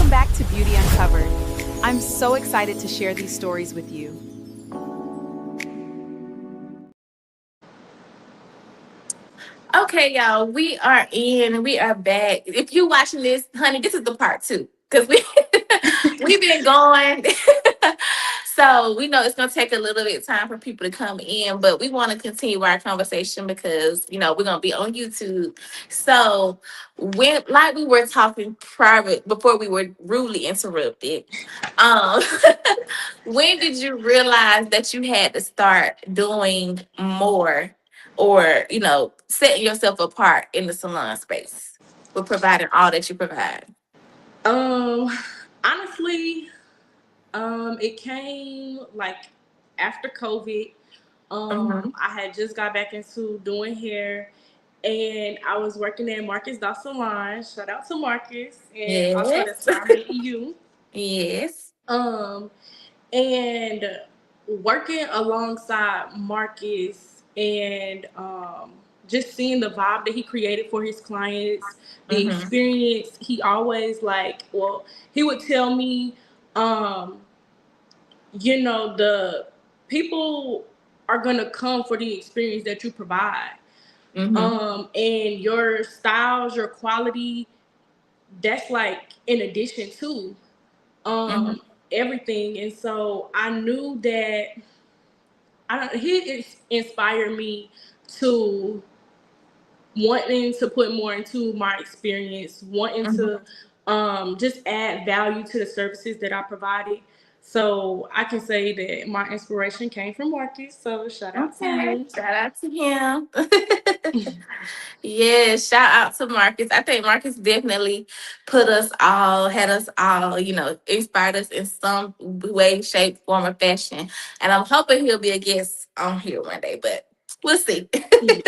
back to Beauty Uncovered. I'm so excited to share these stories with you. Okay, y'all, we are back. If you watching this, honey, this is the part two because we've been going. So we know it's gonna take a little bit of time for people to come in, but we want to continue our conversation because we're gonna be on YouTube. So when like we were talking private before we were rudely interrupted, um, when did you realize that you had to start doing more? Or setting yourself apart in the salon space with providing all that you provide. Um, honestly, it came like after COVID. Mm-hmm. I had just got back into doing hair, and I was working at Marcus Dot Salon. Shout out to Marcus, and also that's Yes. where I met you. Yes. Um, and working alongside Marcus and just seeing the vibe that he created for his clients, the Mm-hmm. experience he always he would tell me, um, the people are gonna come for the experience that you provide. Mm-hmm. And your styles, your quality, that's like in addition to Mm-hmm. um everything. And so I knew that he inspired me to wanting to put more into my experience, wanting to Mm-hmm. just add value to the services that I provided. So I can say that my inspiration came from Marcus. So shout out to Okay. you. Shout out to him. Yeah, shout out to Marcus. I think Marcus definitely had us all, inspired us in some way, shape, form, or fashion. And I'm hoping he'll be a guest on here one day, but we'll see. Yeah.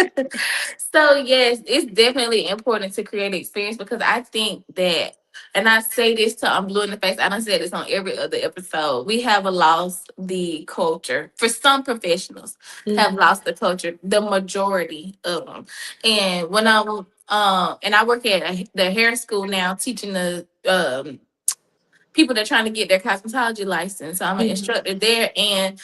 So, yes, it's definitely important to create experience because I think that, and I say this till I'm blue in the face, I done said this on every other episode, we have lost the culture. For some professionals, have Mhm. lost the culture, the majority of them. And when and I work at the hair school now, teaching the people that are trying to get their cosmetology license. So I'm an Mhm. instructor there, and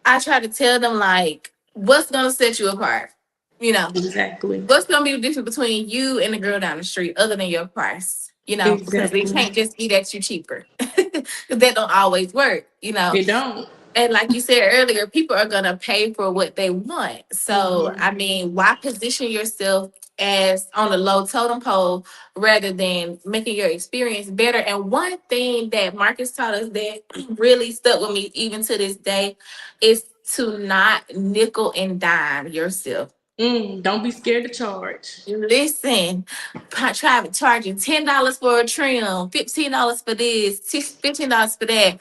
I try to tell them like, what's gonna set you apart? You know, Exactly. what's gonna be the difference between you and the girl down the street, other than your price? Because we Exactly. can't just be that you cheaper, because that don't always work. It don't. And like you said earlier, people are gonna pay for what they want. So Mhm. I mean, why position yourself as on the low totem pole rather than making your experience better? And one thing that Marcus taught us that really stuck with me even to this day is to not nickel and dime yourself. Don't be scared to charge. Listen, try charging $10 for a trim, $15 for this, $15 for that,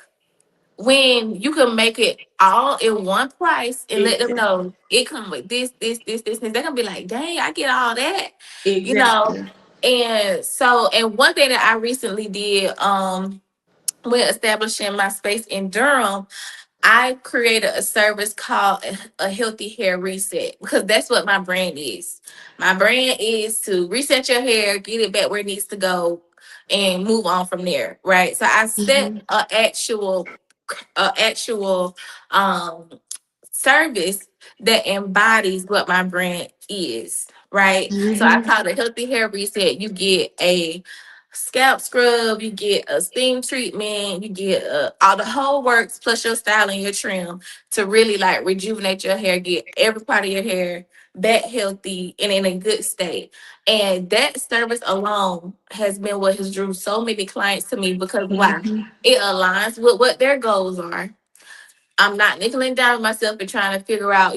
when you can make it all in one price and let them Exactly. know it come with this, they're gonna be like, dang, I get all that, you know. Exactly. And one thing that I recently did, when establishing my space in Durham, I created a service called a healthy hair reset because that's what my brand is. My brand is to reset your hair, get it back where it needs to go, and move on from there. Right. So I set Mhm. a actual um service that embodies what my brand is, right? So I Mhm. call it Healthy Hair Reset. You get a scalp scrub, you get a steam treatment, you get all the whole works plus your style and your trim to really like rejuvenate your hair, get every part of your hair back healthy and in a good state. And that service alone has been what has drew so many clients to me because why? Mhm. It aligns with what their goals are. I'm not nickeling down myself and trying to figure out,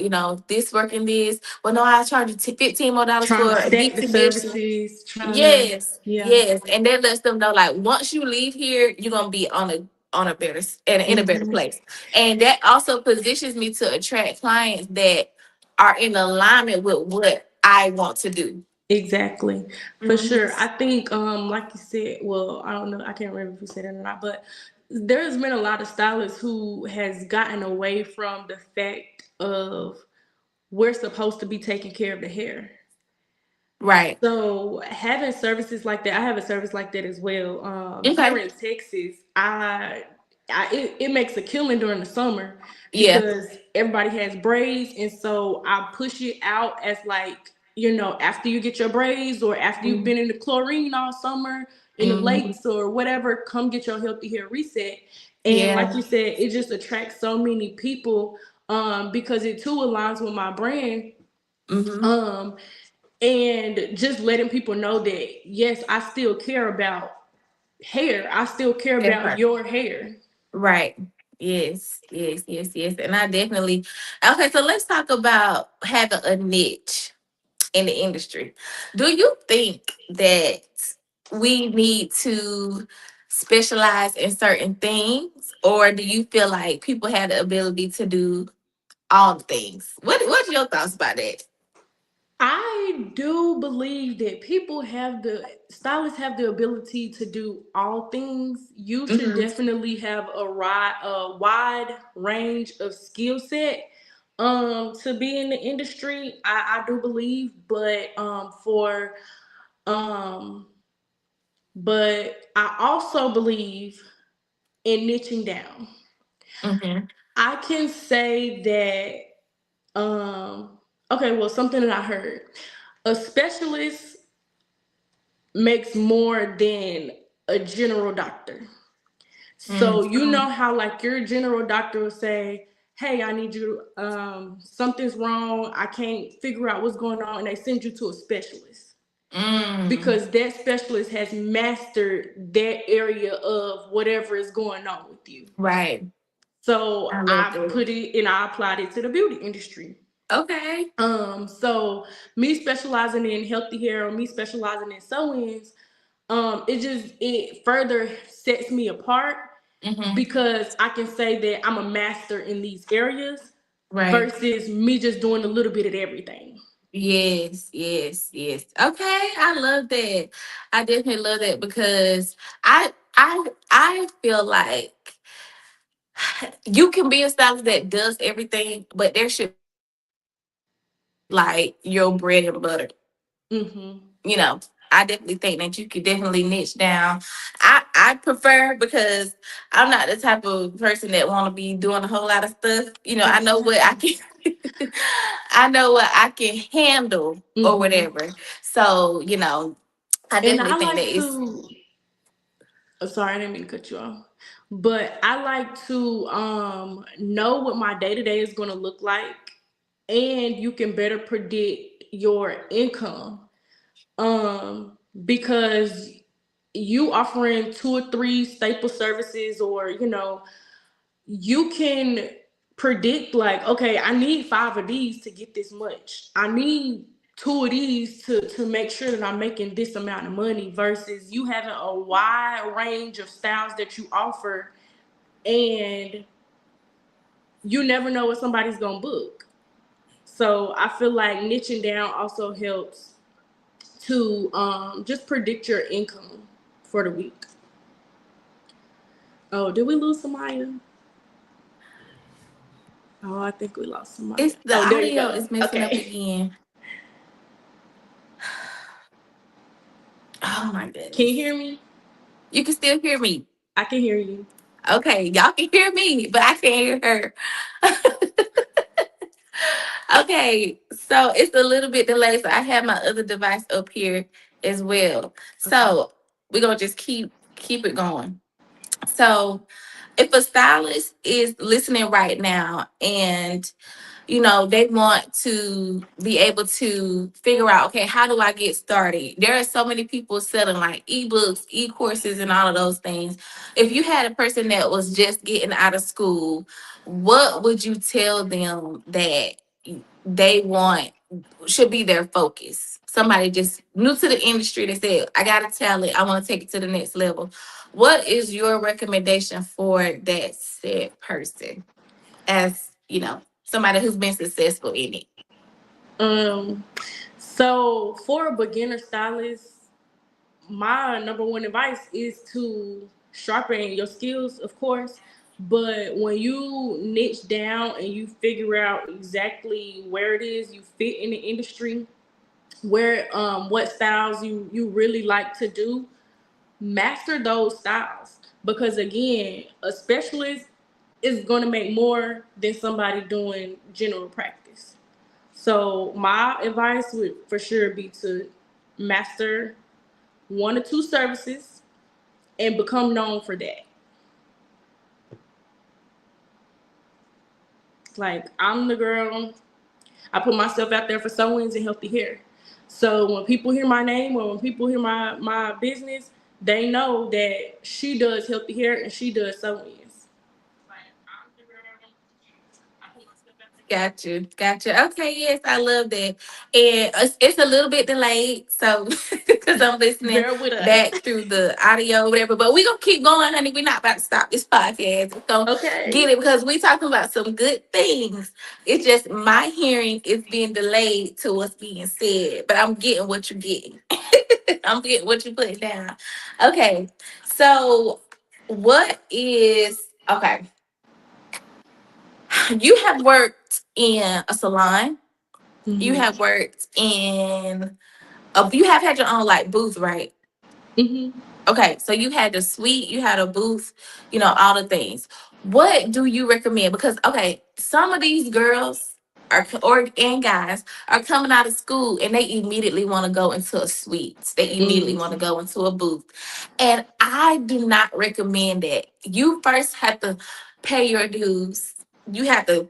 this working this. Well, no, I charge you $15 more Trying to for a stack deep the condition. services, trying to, Yes, yeah. yes, and that lets them know like once you leave here, you're gonna be on a better in a better Mhm. place, and that also positions me to attract clients that are in alignment with what I want to do. Exactly. For Mhm. sure. I think, like you said, well, I don't know, I can't remember if you said it or not, but there's been a lot of stylists who has gotten away from the fact of we're supposed to be taking care of the hair. Right. So having services like that, I have a service like that as well. Here Okay. in Texas, it makes a killing during the summer Yeah. because everybody has braids, and so I push it out as like, after you get your braids or after you've Mm-hmm. been in the chlorine all summer in the Mm-hmm. lakes or whatever, come get your healthy hair reset. And like Yeah. you said, it just attracts so many people because it too aligns with my brand. Mm-hmm. Um, and just letting people know that yes, I still care about hair. I still care That about part. your hair. Right. Yes. Yes. Yes. Yes. And I definitely. Okay. So let's talk about having a niche in the industry. Do you think that we need to specialize in certain things, or do you feel like people have the ability to do all the things? What's your thoughts about that? I do believe that people have the stylists have the ability to do all things. You should Mm-hmm. definitely have a wide range of skill set to be in the industry. I do believe, um but I also believe in niching down. Mm-hmm. I can say that okay, well, something that I heard. A specialist makes more than a general doctor. So you Mm-hmm. know how like your general doctor will say, "Hey, I need you something's wrong. I can't figure out what's going on," and they send you to a specialist Mm. because that specialist has mastered that area of whatever is going on with you. Right. So I love I that. put it and I applied it to the beauty industry. Okay. So me specializing in healthy hair or me specializing in sew-ins, it further sets me apart Mm-hmm. because I can say that I'm a master in these areas Right. versus me just doing a little bit of everything. Yes, yes, yes. Okay, I love that. I definitely love that because I feel like you can be a stylist that does everything, but there should be like your bread and butter. Mm-hmm. You know, I definitely think that you could definitely niche down. I prefer because I'm not the type of person that want to be doing a whole lot of stuff. You know, I know what I Exactly. can I know what I can handle or Mm-hmm. whatever. So, I And definitely I think that like it's to. Sorry, I didn't mean to cut you off. But I like to know what my day to day is going to look like, and you can better predict your income. Because you offering two or three staple services, or you can predict like, okay, I need five of these to get this much. I need two of these to make sure that I'm making this amount of money versus you having a wide range of styles that you offer and you never know what somebody's gonna book. So I feel like niching down also helps to just predict your income for the week. Oh, did we lose Samaya? Oh, I think we lost Samaya. it's the Oh, there you audio go. is messing up Okay. again. Oh my Can you goodness. hear me? You can still hear me. I can hear you. Okay, y'all can hear me, but I can't hear her. Okay, so it's a little bit delayed. So I have my other device up here as well. Okay. So we're gonna just keep it going. So if a stylist is listening right now and they want to be able to figure out, okay, how do I get started? There are so many people selling like ebooks, e-courses, and all of those things. If you had a person that was just getting out of school, what would you tell them that they want should be their focus? Somebody just new to the industry that said, I got a talent, I want to take it to the next level. What is your recommendation for that said person? As somebody who's been successful in it. Um, so for a beginner stylist, my number one advice is to sharpen your skills, of course. But when you niche down and you figure out exactly where it is you fit in the industry, where what styles you really like to do, master those styles, because again, a specialist is going to make more than somebody doing general practice. So my advice would for sure be to master one or two services and become known for that. Like, I'm the girl, I put myself out there for sew-ins and healthy hair. So when people hear my name or when people hear my business, they know that she does healthy hair and she does sew-ins. Like, I'm the girl. I put myself out there. Got you, got you. Okay, yes, I love that. And it's a little bit delayed, so because I'm listening Bear with us. back through the audio, whatever. But we gonna keep going, honey. We're not about to stop this podcast. We're gonna Okay. get it because we talking about some good things. It's just my hearing is being delayed to what's being said, but I'm getting what you're getting. I'm getting what you're putting down. Okay, so what is okay? You have worked in a salon. You Mhm. have worked in you have had your own like booth, right? Mhm. Okay, so you had the suite, you had a booth, all the things. What do you recommend? Because okay, some of these girls are or and guys are coming out of school and they immediately want to go into a suite. They immediately want to Mhm. go into a booth. And I do not recommend that. You first have to pay your dues. You have to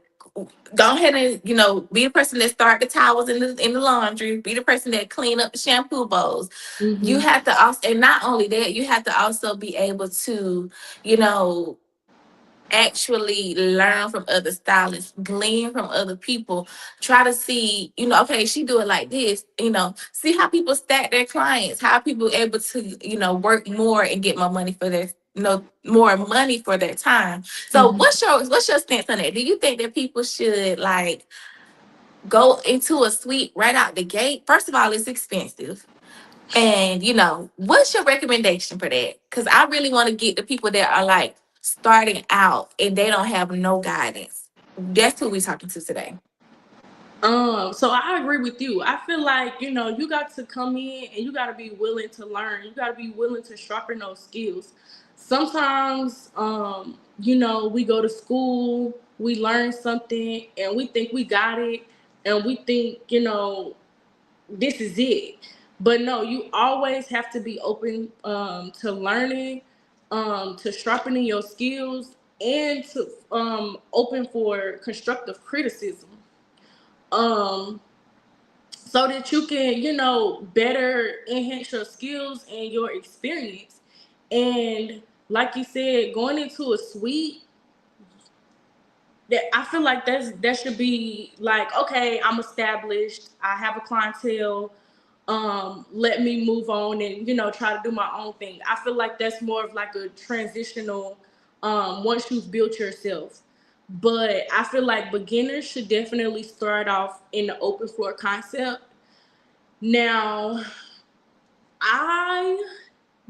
go ahead and be the person that start the towels in the laundry, be the person that clean up the shampoo bowls. You Mhm. have to also, and not only that, you have to also be able to, you know, actually learn from other stylists, glean from other people, try to see, okay, she do it like this, see how people stack their clients, how people able to, work more and get more money for their, more money for their time. So Mhm. what's your stance on that? Do you think that people should like go into a suite right out the gate? First of all, it's expensive. And what's your recommendation for that? Because I really want to get the people that are like starting out and they don't have no guidance. That's who we're talking to today. So I agree with you. I feel like, you got to come in and you got to be willing to learn. You got to be willing to sharpen those skills. Sometimes, we go to school, we learn something, and we think we got it, and we think, this is it. But no, you always have to be open to learning, to sharpening your skills, and to open for constructive criticism. Um, so that you can, better enhance your skills and your experience. And like you said, going into a suite, that I feel like that should be like, okay, I'm established, I have a clientele, let me move on and try to do my own thing. I feel like that's more of like a transitional, once you've built yourself. But I feel like beginners should definitely start off in the open floor concept. Now, I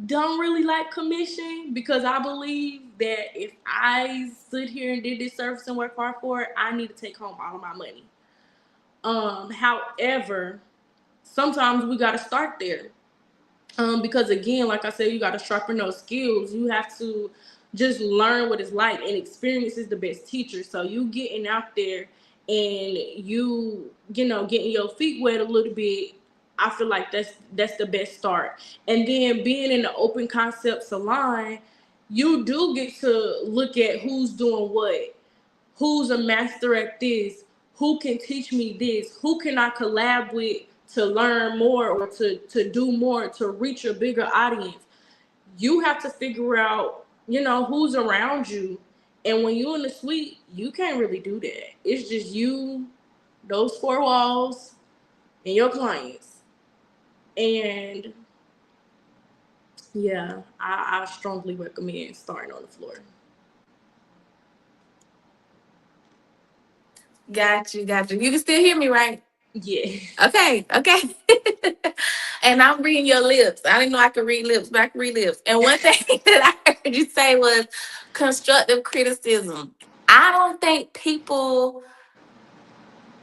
don't really like commission because I believe that if I stood here and did this service and work hard for it, I need to take home all of my money. However, sometimes we got to start there. Because again, like I said, you got to sharpen those skills. You have to just learn what it's like, and experience is the best teacher. So you getting out there and getting your feet wet a little bit. I feel like that's the best start. And then being in the open concept salon, you do get to look at who's doing what, who's a master at this, who can teach me this, who can I collab with to learn more or to do more to reach a bigger audience. You have to figure out, who's around you. And when you're in the suite, you can't really do that. It's just you, those four walls, and your clients. And yeah, I strongly recommend starting on the floor. Got you, got you. You can still hear me, right? Yeah. Okay, okay. And I'm reading your lips. I didn't know I could read lips, but I can read lips. And one thing that I heard you say was constructive criticism. I don't think people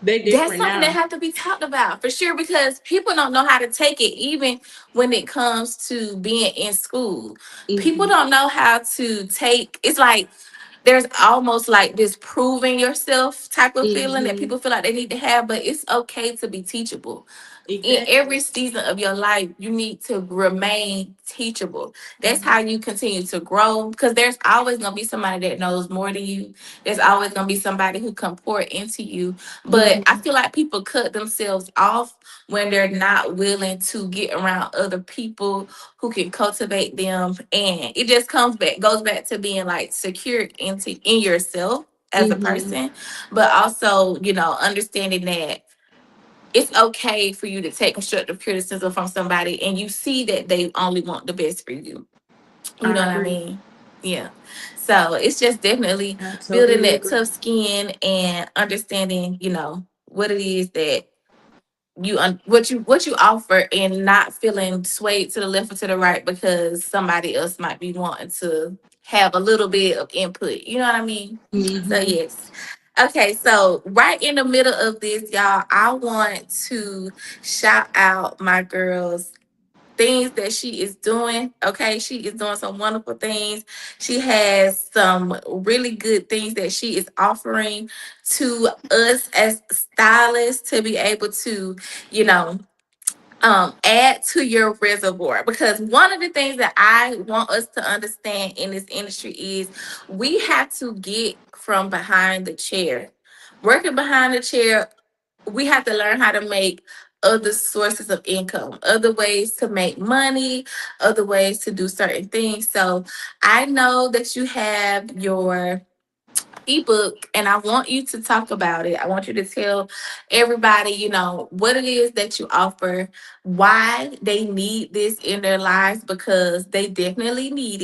They That's different something that now. have to be talked about for sure, because people don't know how to take it, even when it comes to being in school. People Hmm. don't know how to take, it's like there's almost like this proving yourself type of feeling that Hmm. people feel like they need to have, but it's okay to be teachable. In Exactly. every season of your life, you need to remain teachable. That's how you continue to grow, because there's always going to be somebody that knows more than you. There's always going to be somebody who can pour into you. But I Hmm. feel like people cut themselves off when they're not willing to get around other people who can cultivate them. And it just goes back to being like secure in yourself as a Hmm. person, but also, understanding that it's okay for you to take constructive criticism from somebody and you see that they only want the best for you. You I know what I agree. mean? Yeah. So it's just definitely I building totally that agree. tough skin and understanding, what it is that what you offer, and not feeling swayed to the left or to the right because somebody else might be wanting to have a little bit of input. You know what I mean? So Hmm. yes. Okay, so right in the middle of this, y'all, I want to shout out my girls, things that she is doing. Okay, she is doing some wonderful things. She has some really good things that she is offering to us as stylists to be able to, you know, add to your reservoir, because one of the things that I want us to understand in this industry is we have to get from behind the chair. Working behind the chair, we have to learn how to make other sources of income, other ways to make money, other ways to do certain things. So I know that you have your ebook, and I want you to talk about it. I want you to tell everybody, what it is that you offer, why they need this in their lives, because they definitely need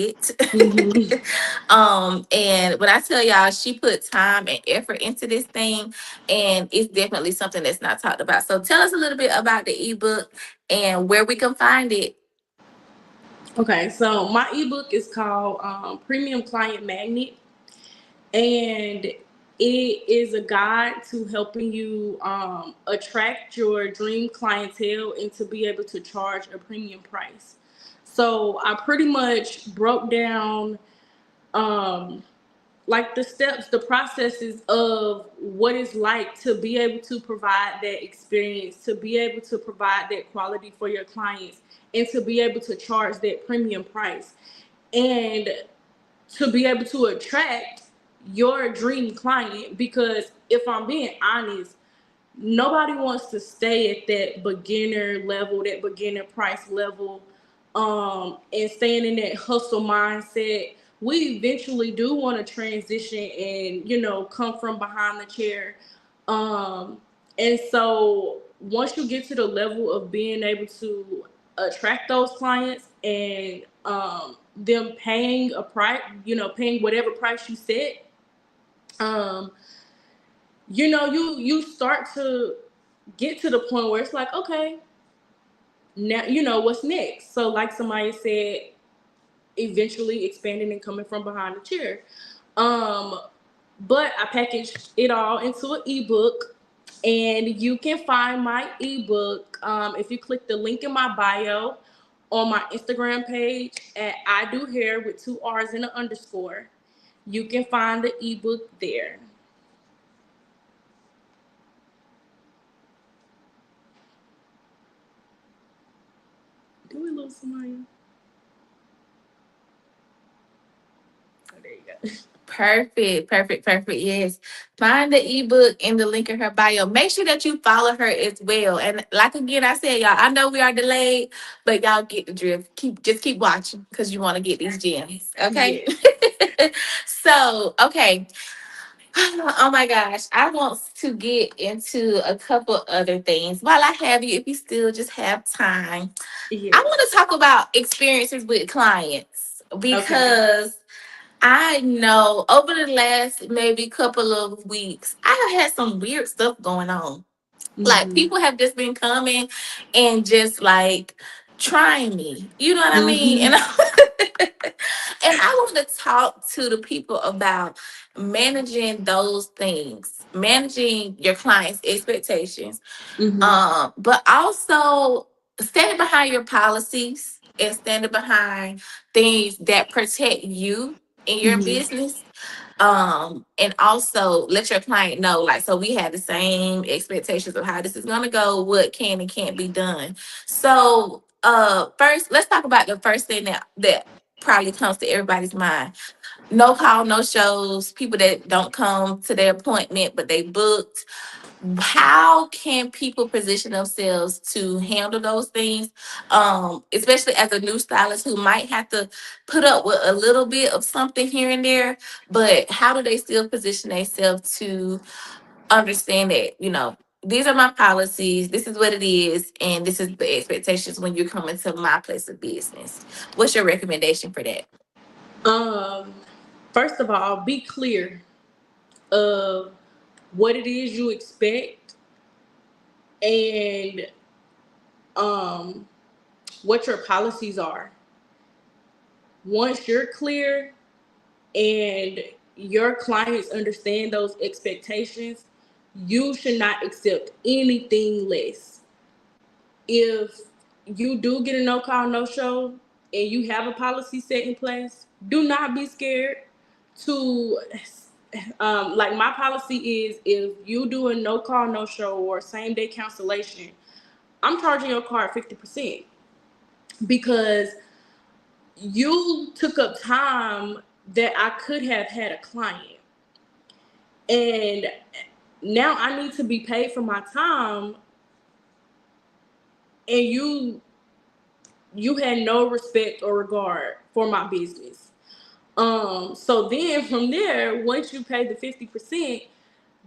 Hmm. it. And when I tell y'all, she put time and effort into this thing, and it's definitely something that's not talked about. So tell us a little bit about the ebook and where we can find it. Okay, so my ebook is called Premium Client Magnet, and it is a guide to helping you attract your dream clientele and to be able to charge a premium price. So I pretty much broke down um, like the steps, the processes of what it's like to be able to provide that experience, to be able to provide that quality for your clients, and to be able to charge that premium price. And to be able to attract your dream client, because if I'm being honest, nobody wants to stay at that beginner level, that beginner price level, and staying in that hustle mindset. We eventually do want to transition and, come from behind the chair. Um, and so once you get to the level of being able to attract those clients and them paying a price, paying whatever price you set, um, you start to get to the point where it's like, okay, now what's next. So like somebody said, eventually expanding and coming from behind the chair. um but I packaged it all into an ebook, and you can find my ebook if you click the link in my bio on my Instagram page at I do hair with 2 R's and an underscore. You can find the ebook there. Do we lose somebody? Oh, there you go. Perfect, perfect, perfect. Yes. Find the ebook in the link in her bio. Make sure that you follow her as well. And like again, I said, y'all, I know we are delayed, but y'all get the drift. Keep watching because you want to get these gems. Okay. Yes. So, okay. Oh my gosh. I want to get into a couple other things. While I have you, if you still just have time, I Yes. want to talk about experiences with clients, Okay. because I know over the last maybe couple of weeks, I have had some weird stuff going on. Like Mm-hmm. people have just been coming and just like trying me. You know what I mean? Mm-hmm. And And I want to talk to the people about managing those things, managing your clients' expectations, Mm-hmm. but also standing behind your policies and standing behind things that protect you in your Mm-hmm. business. And also let your client know, like, so we have the same expectations of how this is gonna go, what can and can't be done. So first let's talk about the first thing that probably comes to everybody's mind. No call, no shows, people that don't come to their appointment but they booked. How can people position themselves to handle those things, especially as a new stylist who might have to put up with a little bit of something here and there, but how do they still position themselves to understand that, these are my policies, this is what it is, and this is the expectations when you're coming to my place of business? What's your recommendation for that? Um, First of all, be clear of what it is you expect and um what your policies are. Once you're clear and your clients understand those expectations, you should not accept anything less. If you do get a no call, no show, and you have a policy set in place, do not be scared to, like my policy is, if you do a no call, no show or same day cancellation, I'm charging your card 50% because you took up time that I could have had a client. And now I need to be paid for my time, and you had no respect or regard for my business. So then from there, once you pay the 50%,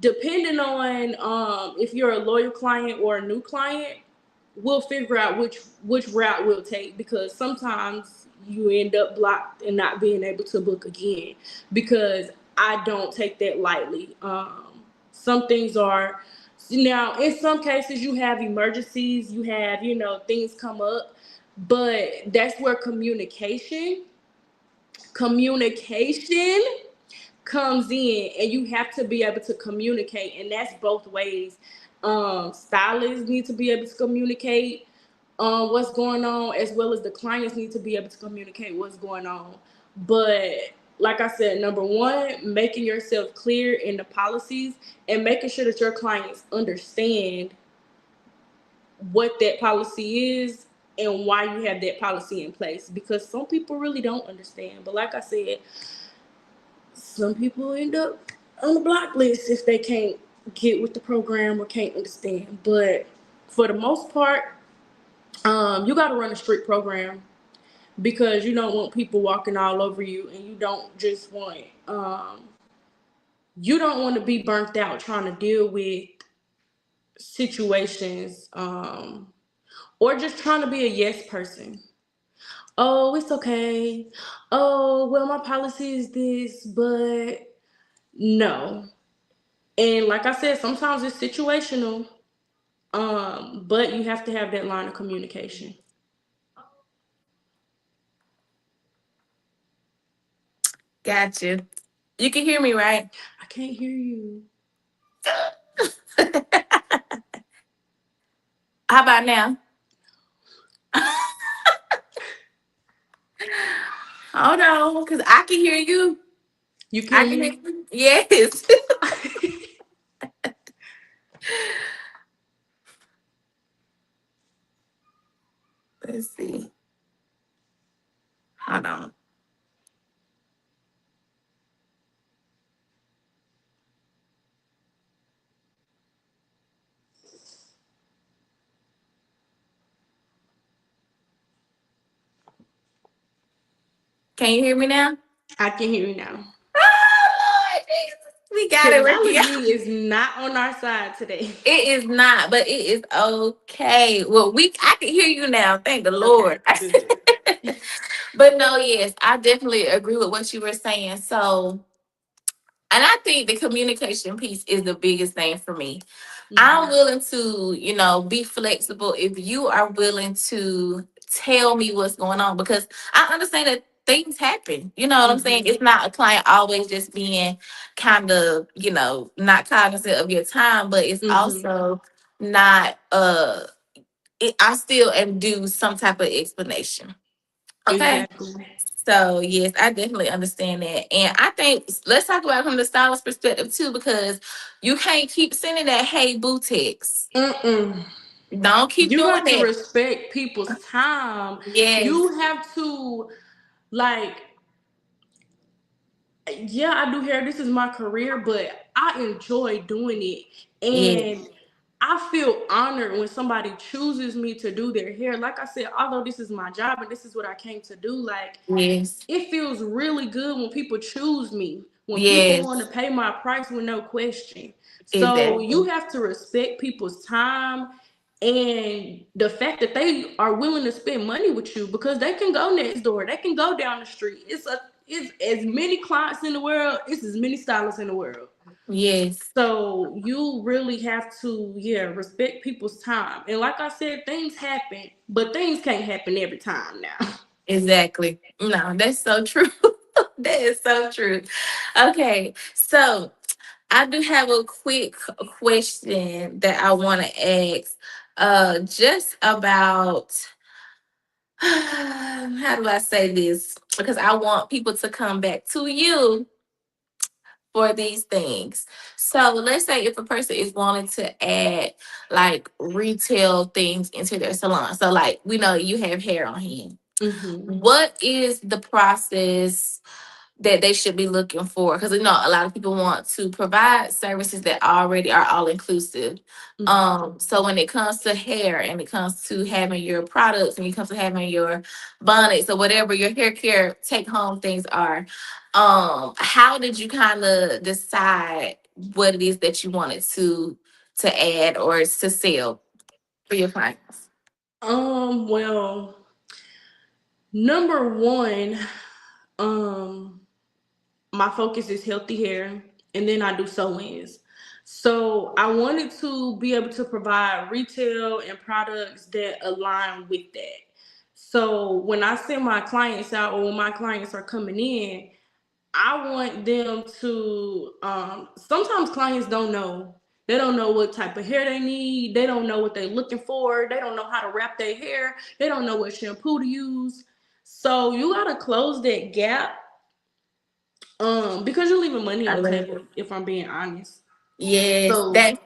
depending on if you're a loyal client or a new client, we'll figure out which route we'll take, because sometimes you end up blocked and not being able to book again, because I don't take that lightly. Some things are, now in some cases you have emergencies, you have, things come up, but that's where communication comes in, and you have to be able to communicate, and that's both ways. Stylists need to be able to communicate what's going on, as well as the clients need to be able to communicate what's going on. But like I said, number one, making yourself clear in the policies and making sure that your clients understand what that policy is and why you have that policy in place, because some people really don't understand. But like I said, some people end up on the block list if they can't get with the program or can't understand. But for the most part, you got to run a strict program, because you don't want people walking all over you, and you don't want to be burnt out trying to deal with situations, or just trying to be a yes person. Oh, it's okay. Oh, well, my policy is this, but no. And like I said, sometimes it's situational, but you have to have that line of communication. Gotcha. You can hear me, right? I can't hear you. How about now? Hold on, because I can hear you. You can I hear can hear me? you. Yes. Let's see. Hold on. Can you hear me now? I can hear you now. Oh, Lord Jesus. We got it working Technology out. is not on our side today. It is not, but it is okay. Well, I can hear you now. Thank the Okay, Lord. good. But no, yes, I definitely agree with what you were saying. So, and I think the communication piece is the biggest thing for me. I'm Hmm. willing to, be flexible if you are willing to tell me what's going on, because I understand that things happen. You know what I'm saying? Mm-hmm. It's not a client always just being kind of, not cognizant of your time, but it's Mm-hmm. also not I still am due some type of explanation. Okay. Exactly. So yes, I definitely understand that. And I think let's talk about it from the stylist perspective too, because you can't keep sending that hey boo text. Mm-mm. Don't keep You doing got to that. respect people's time. Yes, You have to, like, yeah, I do hair. This is my career, but I enjoy doing it. yes, And I feel honored when somebody chooses me to do their hair. Like I said, although this is my job and this is what I came to do, like, yes, it feels really good when people choose me, when people want to yes, pay my price with no question. So you exactly. have to respect people's time and the fact that they are willing to spend money with you, because they can go next door, they can go down the street. It's as many clients in the world, it's as many stylists in the world. Yes, So you really have to, yeah, respect people's time. And like I said, things happen, but things can't happen every time now. exactly. No, that's so true. That is so true. Okay, so I do have a quick question that I want to ask. Just about how do I say this? Because I want people to come back to you for these things. So let's say if a person is wanting to add like retail things into their salon. So like we know you have hair on hand. Hmm. What is the process that they should be looking for? Because a lot of people want to provide services that already are all inclusive. Hmm. So when it comes to hair and it comes to having your products and it comes to having your bonnets or whatever your hair care take home things are, how did you kind of decide what it is that you wanted to add or to sell for your clients? Well, number one, um, my focus is healthy hair, and then I do sew-ins. So I wanted to be able to provide retail and products that align with that. So when I send my clients out, or when my clients are coming in, I want them to. Sometimes clients don't know. They don't know what type of hair they need. They don't know what they're looking for. They don't know how to wrap their hair. They don't know what shampoo to use. So you gotta close that gap. Because you're leaving money I on the love table, it. if I'm being honest. Yes, So that.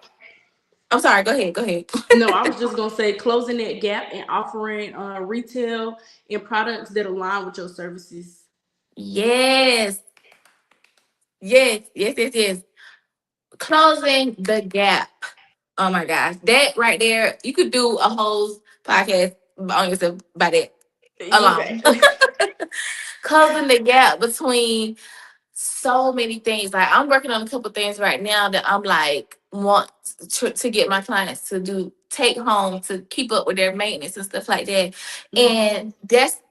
I'm sorry. Go ahead. Go ahead. no, I was just gonna say closing that gap and offering retail and products that align with your services. Yes, yes, yes, yes, yes. Closing the gap. Oh my gosh, that right there, you could do a whole podcast on yourself by that alone. Exactly. Closing the gap between so many things. Like I'm working on a couple things right now that I'm like want to get my clients to do take home to keep up with their maintenance and stuff like that. Mhm. And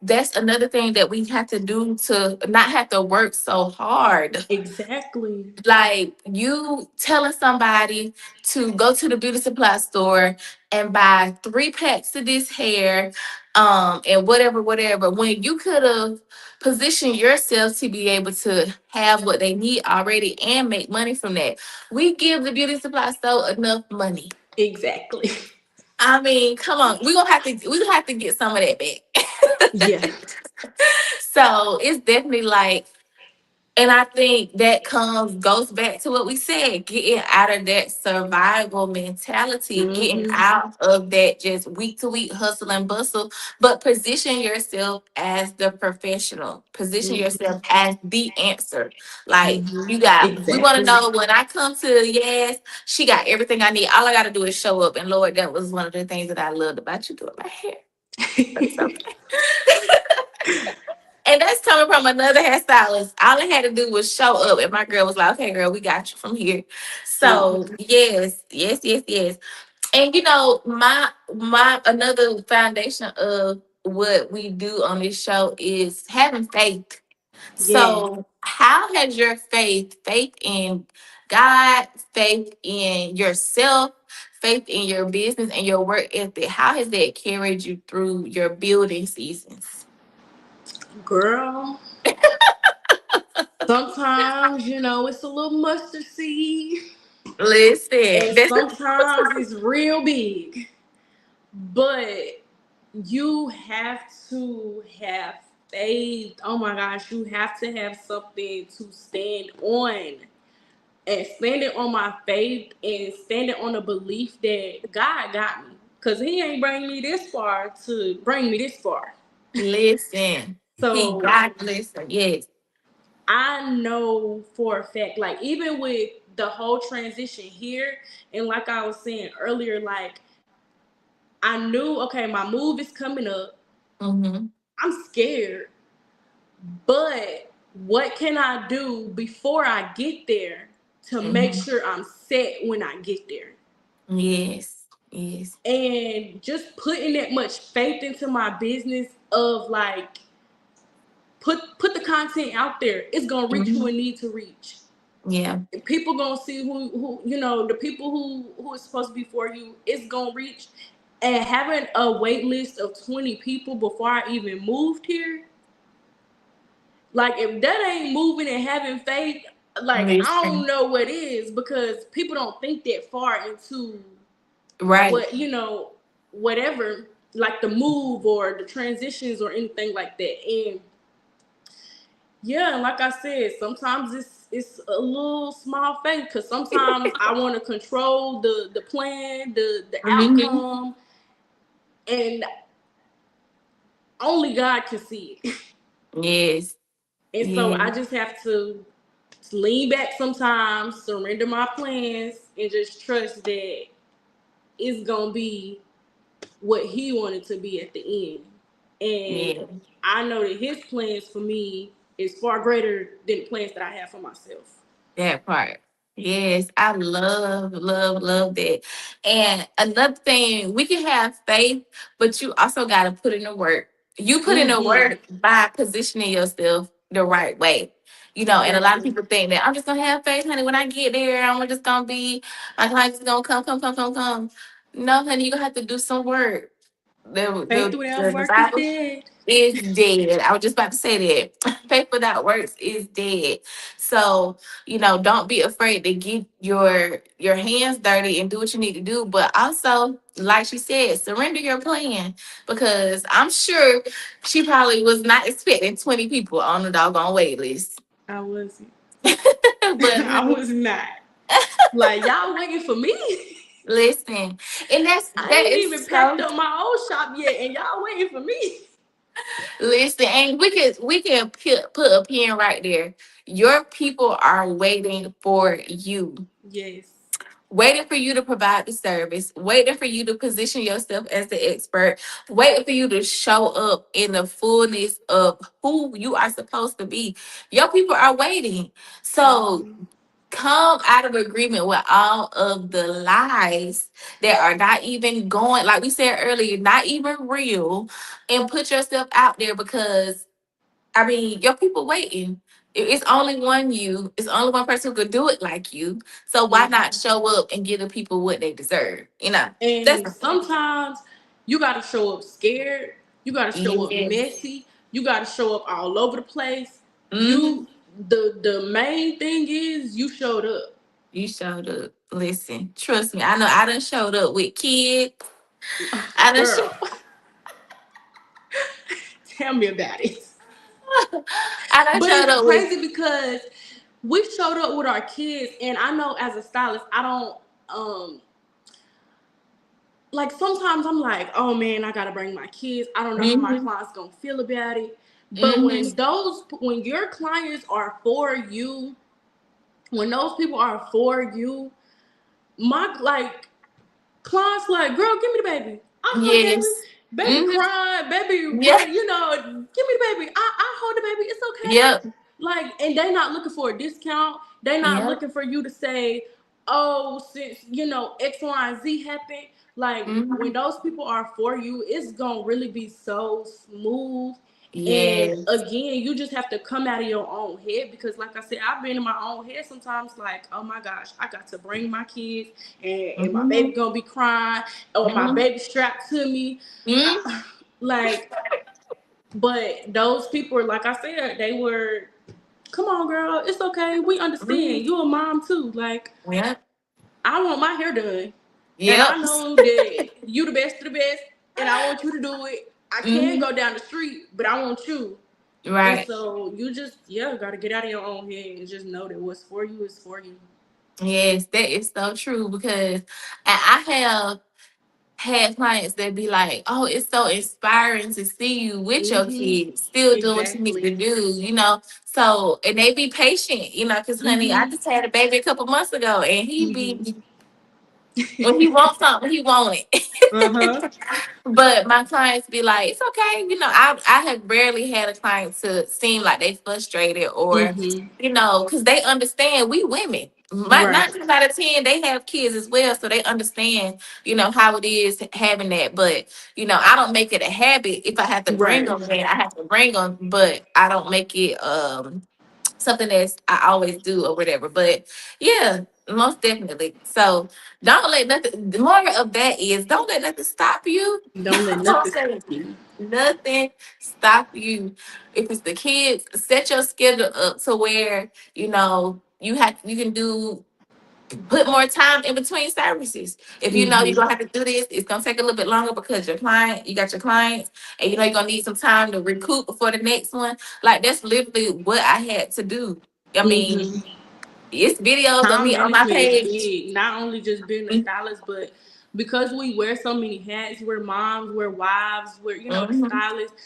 that's another thing that we have to do to not have to work so hard. Exactly. Like you telling somebody to go to the beauty supply store and buy 3 packs of this hair, and whatever, when you could have positioned yourself to be able to have what they need already and make money from that. We give the beauty supply store enough money. Exactly. I mean, come on, we gonna have to get some of that Yeah. back. So it's definitely like, and I think that goes back to what we said, getting out of that survival mentality, getting Mhm. out of that just week to week hustle and bustle, but position yourself as the professional, position Mhm. yourself as the answer. Like Mhm. we want to Exactly. know when I come to Yazz, she got everything I need. All I got to do is show up. And Lord, that was one of the things that I loved about you doing my hair. That's okay. And that's coming from another hairstylist. All I had to do was show up, and my girl was like, "Okay, girl, we got you from here." So Mhm. yes, yes, yes, yes. And my another foundation of what we do on this show is having faith. Yes. So how has your faith in God, faith in yourself, faith in your business and your work ethic, how has that carried you through your building seasons? Girl, sometimes, it's a little mustard seed, Listen, and that's sometimes it's real big. But you have to have faith. Oh my gosh, you have to have something to stand on. And standing on my faith and standing on the belief that God got me. Because He ain't bring me this far to bring me this far. listen. He So got listen. Yes. I know for a fact, like even with the whole transition here, and like I was saying earlier, like I knew, okay, my move is coming up. Mm-hmm. I'm scared, but what can I do before I get there to make Mm-hmm. sure I'm set when I get there? Yes. Yes. And just putting that much faith into my business of like put the content out there. It's gonna reach who Mm-hmm. it need to reach. Yeah. People gonna see who the people who is supposed to be for you. It's gonna reach. And having a wait list of 20 people before I even moved here, like if that ain't moving and having faith, like I don't Listen. know what is, because people don't think that far into Right. what whatever, like the move or the transitions or anything like that. And yeah, and like I said, sometimes it's a little small faith, because sometimes I want to control the plan, the Mm-hmm. outcome, and only God can see it. Yes. And so Yes. I just have to lean back sometimes, surrender my plans, and just trust that it's gonna be what He wanted to be at the end. And Yeah. I know that His plans for me is far greater than the plans that I have for myself. That part. Yes, I love, love, love that. And another thing, we can have faith, but you also got to put in the work. You put in the Mm-hmm. work by positioning yourself the right way. And a lot of Exactly. people think that I'm just gonna have faith, honey. When I get there, I'm just gonna be my clients gonna come, come, come, come, come. No, honey, you're gonna have to do some work. The Faith the without the, the work is Bible dead. is dead. I was just about to say that. Faith without works is dead. So, don't be afraid to get your hands dirty and do what you need to do. But also, like she said, surrender your plan, because I'm sure she probably was not expecting 20 people on the doggone wait list. I wasn't. But I honey, was not. Like y'all waiting for me. listen, and I that ain't is even packed so. up my old shop yet, and y'all waiting for me. Listen, and we can put a pin right there. Your people are waiting for you, Yes. waiting for you to provide the service, waiting for you to position yourself as the expert, waiting for you to show up in the fullness of who you are supposed to be. Your people are waiting. So Mm-hmm. come out of agreement with all of the lies that are not even going, like we said earlier, not even real, and put yourself out there, because your people waiting. It's only one you. It's only one person who could do it like you. So why not Mm-hmm. show up and give the people what they deserve? That's And sometimes you got to show up scared. You got to show up yes. messy. You got to show up all over the place. Hmm. The main thing is you showed up. You showed up. Listen, trust me. I know I done showed up with kids. I done Girl, tell me about it. I done But showed it's up with. crazy because we showed up with our kids, and I know as a stylist, I don't like sometimes I'm like, oh man, I gotta bring my kids. I don't know how my Hmm. clients gonna feel about it. But Hmm. when your clients are for you, when those people are for you, my like clients like, girl, give me the baby. I hold the baby. Yes. Baby Hmm. crying, baby Yeah. running, give me the baby. I hold the baby. It's okay. Yep. Like, and they not looking for a discount. They not Yep. looking for you to say, oh, since X, Y, and Z happened. Like when Hmm. those people are for you, it's gonna really be so smooth. And Yes. again, you just have to come out of your own head, because, like I said, I've been in my own head sometimes. Like, oh my gosh, I got to bring my kids, and my baby Hmm. gonna be crying, or my Hmm. baby strapped to me. Hmm. I, like, But those people, like I said, they were, come on, girl, it's okay. We understand. Mhm. You a mom too. Like, Yep. I want my hair done. And I Yep. know that you the best of the best, and I want you to do it. I can Hmm. go down the street, but I want you. And Right. so you just, yeah, got to get out of your own head and just know that what's for you is for you. Yes, that is so true because I have had clients that be like, "Oh, it's so inspiring to see you with your Mm-hmm. kids, still doing what you need to Exactly. do," you know. So, and they be patient, you know, because honey, I Mm-hmm. just had a baby a couple months ago, and he Mm-hmm. be when he wants something, he want it. Uh-huh. But my clients be like, it's okay. You know, I have rarely had a client to seem like they frustrated or, Mm-hmm. you know, because they understand we women. My Right. 9 times out of 10, they have kids as well, so they understand, you know, how it is having that. But you know, I don't make it a habit. If I have to bring Right. them, then I have to bring them. But I don't make it something that's I always do or whatever. But yeah, most definitely. So don't let nothing. The moral of that is don't let nothing stop you. Don't let Don't nothing let stop you. nothing stop you. If it's the kids, set your schedule up to where you know you can do put more time in between services. If you know you're Mm-hmm. gonna have to do this, it's gonna take a little bit longer because you got your clients, and you know you're gonna need some time to recoup before the next one. Like that's literally what I had to do. I mean, Mm-hmm. it's videos of Time me on my management is page. big. Not only just being a stylist, but because we wear so many hats, we're moms, we're wives, we're the Mm-hmm. stylists.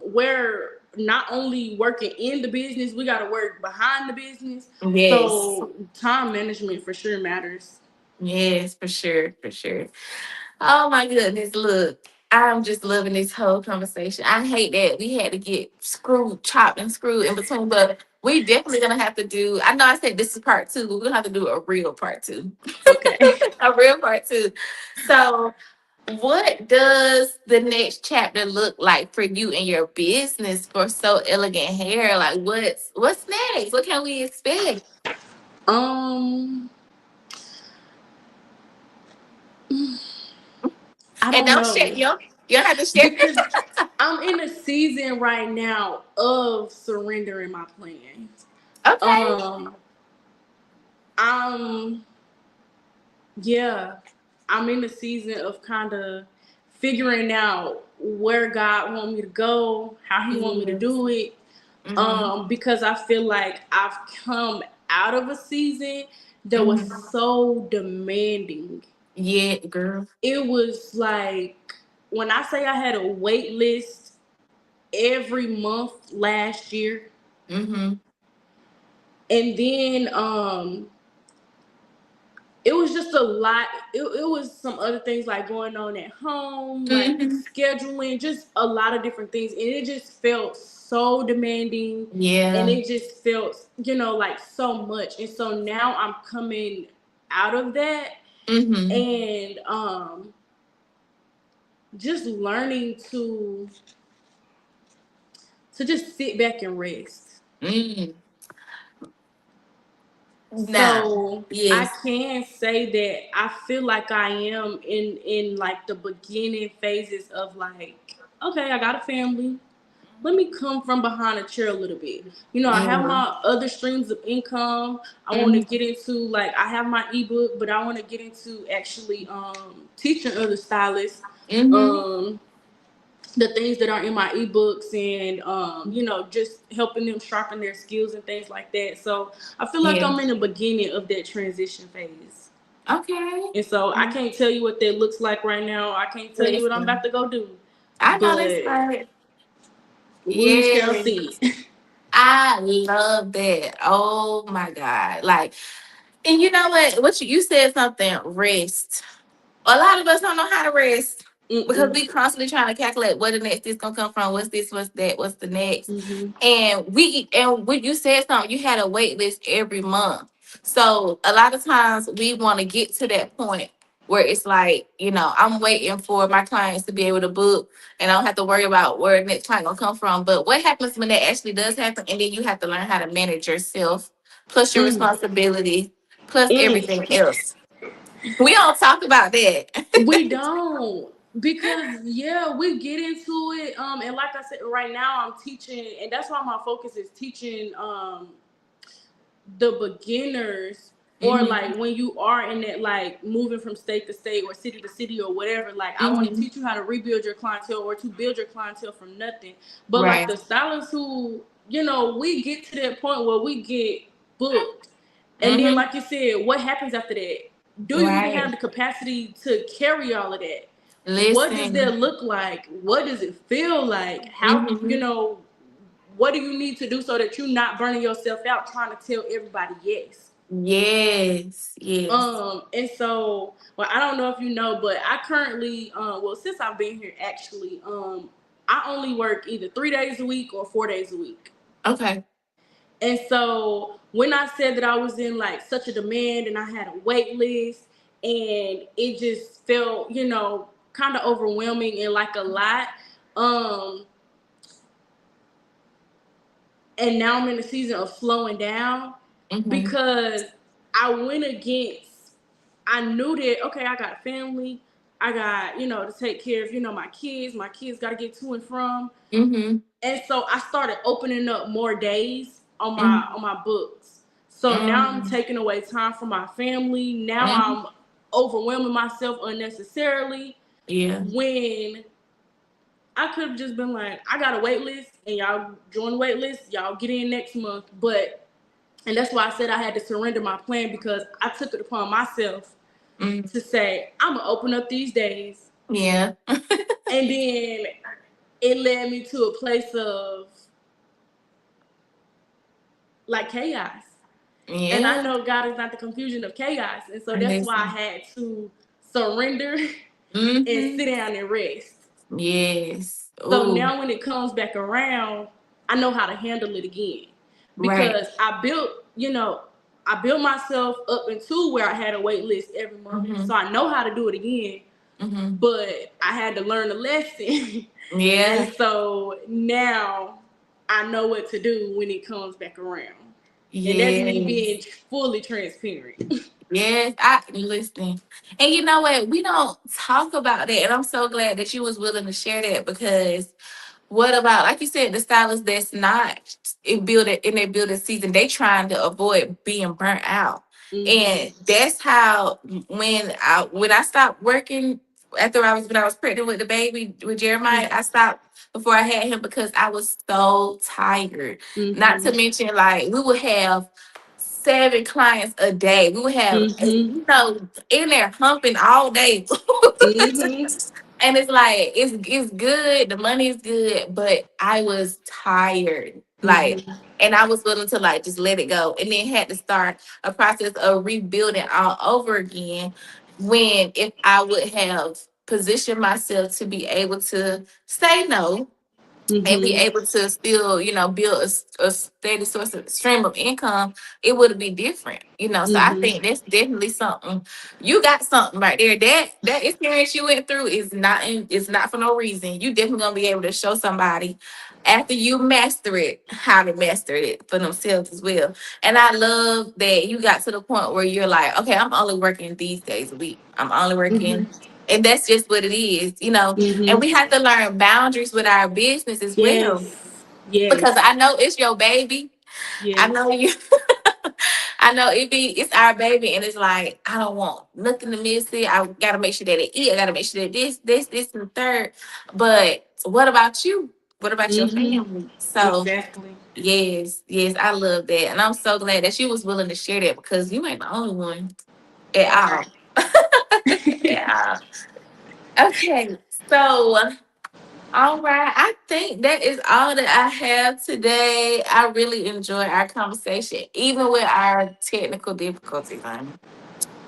We're not only working in the business, we got to work behind the business. Yes, So time management for sure matters. yes, for sure, for sure. Oh my goodness, look, I'm just loving this whole conversation. I hate that we had to get screwed, chopped, and screwed in between, but we definitely gonna have to do. I know I said this is part two, but we're gonna have to do a real part two. Okay. A real part two. So, what does the next chapter look like for you and your business for So Elegant Hair? Like, what's next? What can we expect? Um, I And don't don't share, know you don't have to share. because I'm in a season right now of surrendering my plans. Okay. Um, I'm Yeah, I'm in the season of kind of figuring out where God want me to go, how He want me to Yes. do it. Mm-hmm. Because I feel like I've come out of a season that was Mm-hmm. so demanding. Yeah, girl. It was like when I say I had a wait list every month last year, Mm-hmm. and then it was just a lot. It was some other things like going on at home, like Mm-hmm. scheduling, just a lot of different things. And it just felt so demanding. And Yeah. it just felt, like so much. And so now I'm coming out of that Mm-hmm. and just learning to just sit back and rest. Mm. Nah. So I Yes. can say that I feel like I am in like the beginning phases of like, okay, I got a family. Let me come from behind a chair a little bit. I have Yeah. my other streams of income. I want to Mm-hmm. get into like I have my ebook, but I want to get into actually teaching other stylists Mm-hmm. um the things that are in my ebooks and just helping them sharpen their skills and things like that. So I feel like Yeah. I'm in the beginning of that transition phase. Okay. And so I can't tell you what that looks like right now. I can't tell you what I'm Listen, about to go do. I know this But part. we shall Yes. see. I love that. Oh my God. Like, and you know what? You said something, rest. A lot of us don't know how to rest because Mm-mm. we constantly trying to calculate where the next is gonna come from. What's this? What's that? What's the next? Mm-hmm. And when you said something, you had a wait list every month. So a lot of times we want to get to that point where it's like, I'm waiting for my clients to be able to book and I don't have to worry about where the next client gonna come from. But what happens when that actually does happen? And then you have to learn how to manage yourself, plus your Mm. responsibility, plus Mm. everything else. We don't talk about that. We don't. Because yeah, we get into it. And like I said, right now I'm teaching, and that's why my focus is teaching the beginners, or Mm-hmm. like when you are in that, like moving from state to state or city to city or whatever, like I want to Mm-hmm. teach you how to rebuild your clientele or to build your clientele from nothing. But like Right. the stylists who, we get to that point where we get booked, and then Mm-hmm. like you said, what happens after that? Do you even have Right. the capacity to carry all of that? What does that Listen. look like? What does it feel like? How, Mm-hmm. what do you need to do so that you're not burning yourself out trying to tell everybody yes? Yes. Yes. And so, well, I don't know if you know, but I currently, well, since I've been here, actually, I only work either 3 days a week or 4 days a week. Okay. And so when I said that I was in like such a demand and I had a wait list, and it just felt, kind of overwhelming and like a lot. Um, and now I'm in the season of slowing down Mm-hmm. because I went against, I knew that, okay, I got a family, I got, to take care of, my kids got to get to and from. Mm-hmm. And so I started opening up more days on my Mm-hmm. on my books. So now I'm Mm-hmm. taking away time from my family. Now Mm-hmm. I'm overwhelming myself unnecessarily Yeah. when I could have just been like, I got a wait list and y'all join the wait list, y'all get in next month. But, and that's why I said I had to surrender my plan, because I took it upon myself Mm. to say, I'm going to open up these days. Yeah. And then it led me to a place of like chaos. And I Yeah. know God is not the confusion of chaos. And so that's why I Listen. had to surrender and Mm-hmm. sit down and rest. Yes. So Oh, now when it comes back around, I know how to handle it again. right. Because I built myself up into where I had a wait list every month. Mm-hmm. So I know how to do it again. Mm-hmm. But I had to learn a lesson. Yeah. And so now I know what to do when it comes back around. And that's me being Yes. fully transparent. Yes. I listen. And you know what? We don't talk about that. And I'm so glad that you was willing to share that because what about, like you said, the stylists that's not in their building season, they trying to avoid being burnt out. Mm-hmm. And that's how when I stopped working after I was pregnant with the baby with Jeremiah, I stopped before I had him because I was so tired. Not to Mm-hmm. mention like we would have 7 clients a day. We would have Mm-hmm. in there humping all day. Mm-hmm. And it's like it's good, the money is good, but I was tired. Like, Mm-hmm. and I was willing to like just let it go. And then had to start a process of rebuilding all over again when if I would have positioned myself to be able to say no and be Mm-hmm. able to still, build a steady source of stream of income, it would be different. So I Mm-hmm. think that's definitely something. You got something right there. That experience you went through is not for no reason. You definitely gonna be able to show somebody after you master it how to master it for themselves as well. And I love that you got to the point where you're like, okay, I'm only working these days a week. I'm only Mm-hmm. working, and that's just what it is. And Mm-hmm. we have to learn boundaries with our business as well. Yes. Because Yes. I know it's your baby. I Yes. know you I know it's our baby and it's like I don't want nothing to miss it. I gotta make sure that they eat. I gotta make sure that this, and the third. But what about you? What about your Mm-hmm. family? So Exactly. yes, yes, I love that. And I'm so glad that you was willing to share that because you ain't the only one at all. Yeah. Okay. So all right. I think that is all that I have today. I really enjoyed our conversation, even with our technical difficulties.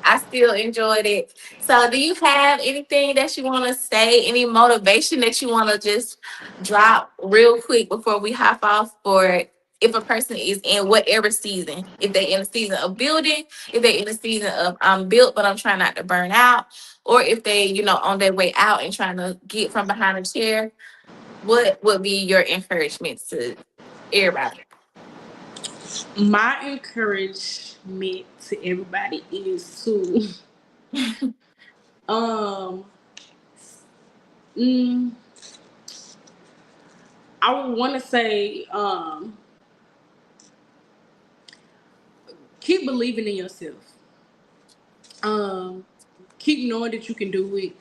I still enjoyed it. So, do you have anything that you want to say? Any motivation that you want to just drop real quick before we hop off for if a person is in whatever season? If they're in a season of building, if they're in a season of I'm built, but I'm trying not to burn out, or if they on their way out and trying to get from behind a chair, what would be your encouragement to everybody? My encouragement to everybody is to um Mm, I would want to say, keep believing in yourself. Um, keep knowing that you can do it.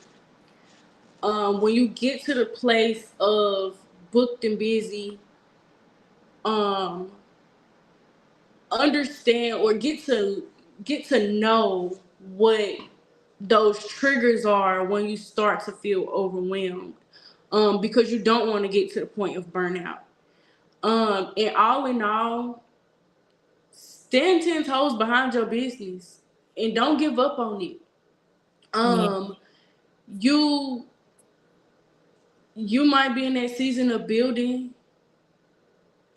When you get to the place of booked and busy, um, understand or get to know what those triggers are when you start to feel overwhelmed, because you don't want to get to the point of burnout. And all in all, stand 10 toes behind your business and don't give up on it. Yeah. um you you might be in that season of building,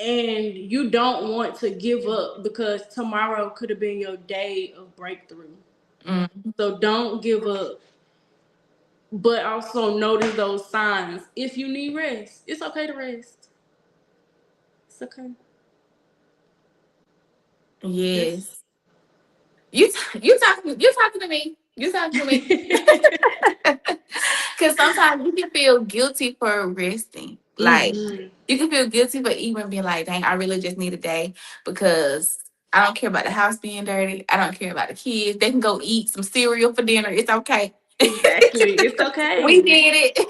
and you don't want to give up because tomorrow could have been your day of breakthrough. Mm, So don't give up, but also notice those signs. If you need rest, it's okay to rest. It's okay. Just yes. You talking to me. You talking to me. Because sometimes you can feel guilty for resting. Like hmm you can feel guilty for even being like, dang, I really just need a day because I don't care about the house being dirty. I don't care about the kids. They can go eat some cereal for dinner. It's okay. exactly, it's We okay. did it.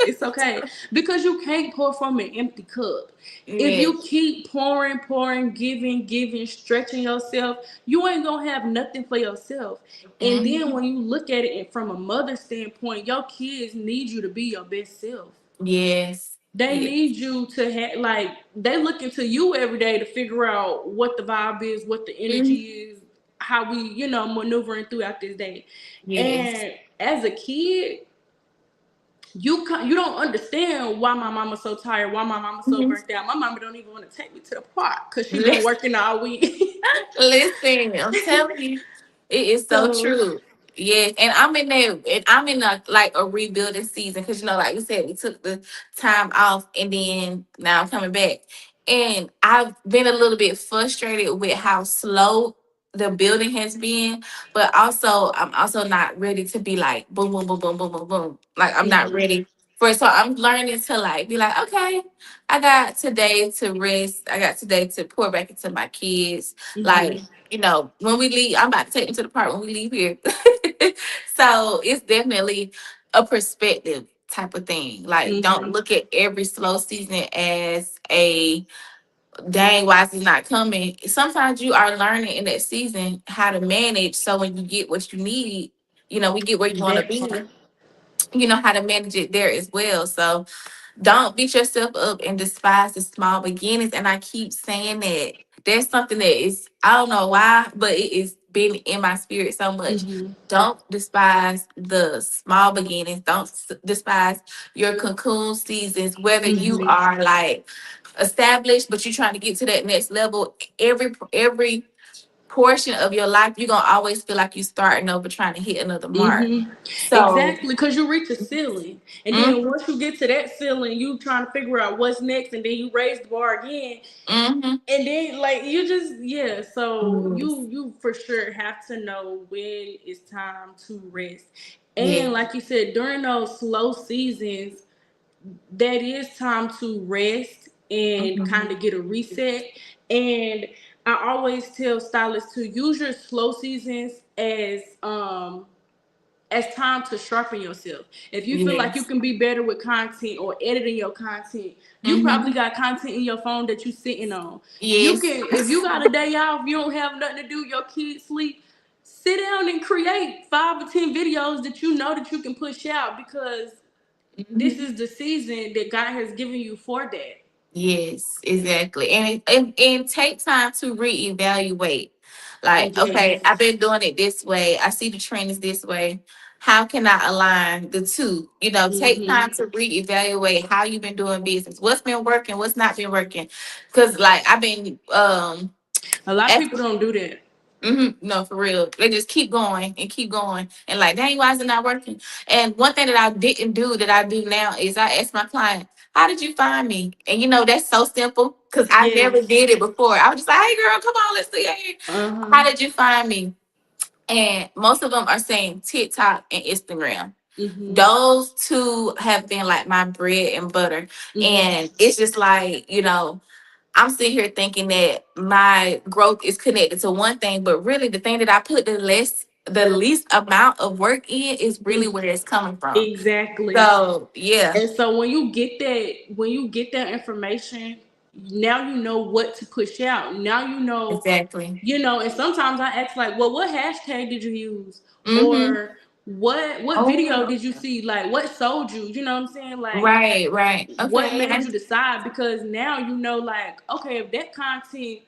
It's okay because you can't pour from an empty cup. If you Yes. keep pouring, pouring, giving, giving, stretching yourself, you ain't gonna have nothing for yourself. And then Mhm. when you look at it from a mother standpoint, your kids need you to be your best self. Yes. They Yes. need you to have, like, they look into you every day to figure out what the vibe is, what the energy Mhm. is, how we, maneuvering throughout this day. Yes. And as a kid, you don't understand why my mama's so tired, why my mama's so Mhm. burnt out. My mama don't even want to take me to the park because she been working all week. Listen, I'm telling you, it is so So, true. Yes, and I'm in there, and I'm in a like a rebuilding season because like you said, we took the time off, and then now I'm coming back, and I've been a little bit frustrated with how slow the building has been, but also I'm also not ready to be like boom, boom, boom, boom, boom, boom, boom. Like I'm not mhm, ready for it, so I'm learning to like be like, okay, I got today to rest. I got today to pour back into my kids. Like, mhm, when we leave, I'm about to take them to the park when we leave here. So it's definitely a perspective type of thing. Like, don't mhm, look at every slow season as a dang, why is it not coming? Sometimes you are learning in that season how to manage. So when you get what you need, we get where you want to that be. part. You know how to manage it there as well. So don't beat yourself up and despise the small beginnings. And I keep saying that. That's something that is, I don't know why, but it is been in my spirit so much. Mhm, Don't despise the small beginnings. Don't despise your cocoon seasons, whether you mhm, are like established, but you're trying to get to that next level. Every portion of your life, you're gonna always feel like you're starting over trying to hit another mark. mhm. So, Exactly, because you reach a ceiling, and then mm-hmm, once you get to that ceiling, you trying to figure out what's next, and then you raise the bar again, mm-hmm, and then like you just, yeah. So yes, you for sure have to know when it's time to rest, and yes. like you said, during those slow seasons, that is time to rest and Mhm. kind of get a reset. And I always tell stylists to use your slow seasons as time to sharpen yourself. If you feel like you Yes. can be better with content or editing your content, you probably Mm-hmm. got content in your phone that you sitting on. You Yes. can, if you got a day off, you don't have nothing to do, your kids sleep, sit down and create 5 or 10 videos that you know that you can push out, because this Mhm. is the season that God has given you for that. Yes, exactly. And take time to reevaluate. Like, okay, I've Yes. been doing it this way. I see the trend is this way. How can I align the two? Take time hmm to reevaluate how you've been doing business. What's been working, what's not been working. Cause like I've been A lot of people don't do that. No, for real. They just keep going and keep going. And like, dang, why is it not working? And one thing that I didn't do that I do now is I ask my client, how did you find me? And that's so simple because I never Yes. did it before. I was just like, hey girl, come on, let's see it. Uh-huh. How did you find me? And most of them are saying TikTok and Instagram. Mm-hmm. Those two have been like my bread and butter. Mm-hmm. And it's just like, I'm sitting here thinking that my growth is connected to one thing, but really the thing that I put the least amount of work in is really where it's coming from. Exactly. So yeah, And so when you get that information, now you know what to push out. Now exactly. and sometimes I ask like, well, what hashtag did you use? Mm-hmm. Or what video Oh, did you see? Like what sold you? You know what I'm saying? Like right, right. what Okay. made you decide? Because now like, okay, if that content,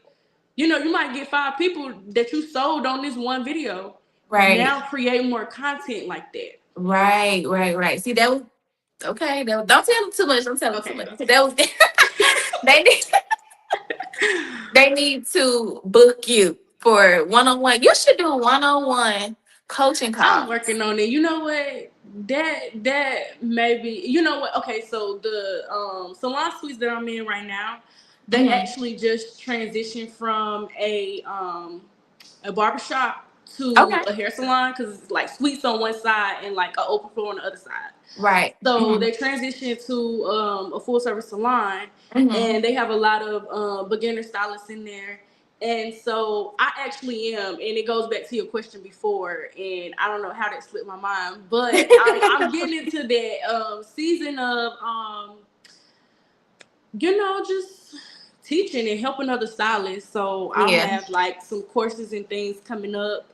you might get 5 people that you sold on this one video. Right, Now create more content like that. right, right, right. See, that was okay. Don't tell them too much. Don't tell them too Okay, much. okay. That was they need they need to book you for one-on-one. You should do one-on-one coaching I'm calls. working on it. You know what? That maybe you know what? Okay, so the salon suites that I'm in right now, they Hmm. actually just transitioned from a barbershop to Okay. a hair salon because it's like suites on one side and like an open floor on the other side. Right. So Hmm. they transitioned to a full service salon, Hmm. and they have a lot of beginner stylists in there. And so I actually am, and it goes back to your question before, and I don't know how that slipped my mind, but I'm getting into that season of just teaching and helping other stylists. So I'll Yeah. have like some courses and things coming up.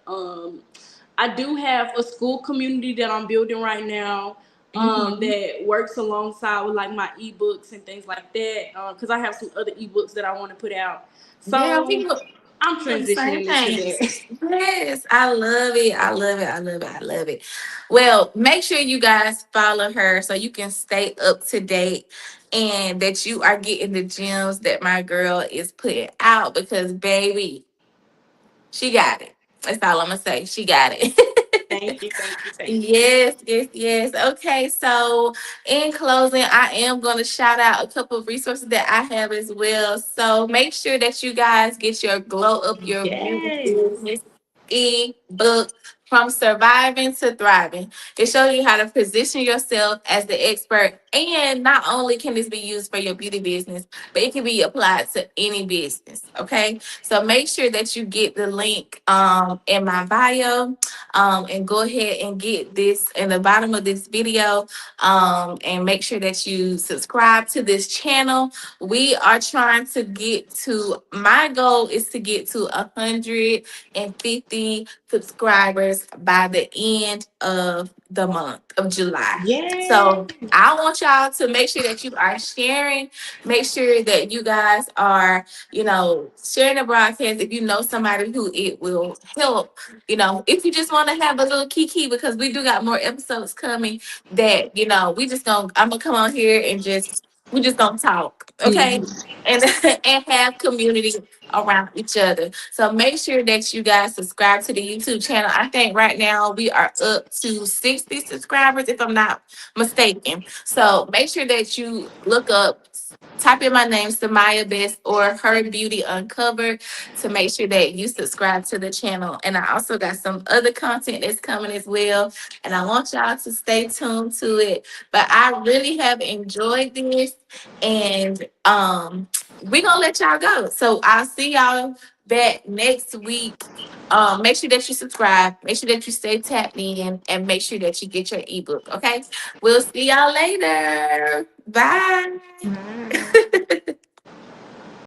I do have a school community that I'm building right now, Hmm. that works alongside with like my ebooks and things like that. Because I have some other ebooks that I want to put out. Yeah, So I'm we do the same transitioning into thing. that. Yes, I love it. I love it. I love it. I love it. Well, make sure you guys follow her so you can stay up to date and that you are getting the gems that my girl is putting out because, baby, she got it. That's all I'm going to say. She got it. Thank you, thank you, thank you. Yes, yes, yes. Okay, so in closing, I am going to shout out a couple of resources that I have as well. So make sure that you guys get your Glow Up Your Beauty Yes. Business ebook from surviving to thriving. It shows you how to position yourself as the expert, and not only can this be used for your beauty business, but it can be applied to any business. Okay, so make sure that you get the link in my bio and go ahead and get this in the bottom of this video and make sure that you subscribe to this channel. We are trying to get to, my goal is to get to 150 subscribers by the end of the month of July. Yes. So I want y'all to make sure that you are sharing, make sure that you guys are, sharing the broadcast if you know somebody who it will help. If you just want to have a little kiki, because we do got more episodes coming that, I'm gonna come on here and we just gonna talk, okay? Mhm. And and have community around each other. So make sure that you guys subscribe to the YouTube channel. I think right now we are up to 60 subscribers, if I'm not mistaken. So make sure that you look up, type in my name, Samaya Best or Her Beauty Uncovered, to make sure that you subscribe to the channel. And I also got some other content that's coming as well. And I want y'all to stay tuned to it. But I really have enjoyed this. And we're gonna let y'all go. So I'll see y'all back next week. Make sure that you subscribe, make sure that you stay tapped in, and make sure that you get your ebook. Okay. We'll see y'all later. Bye. Bye.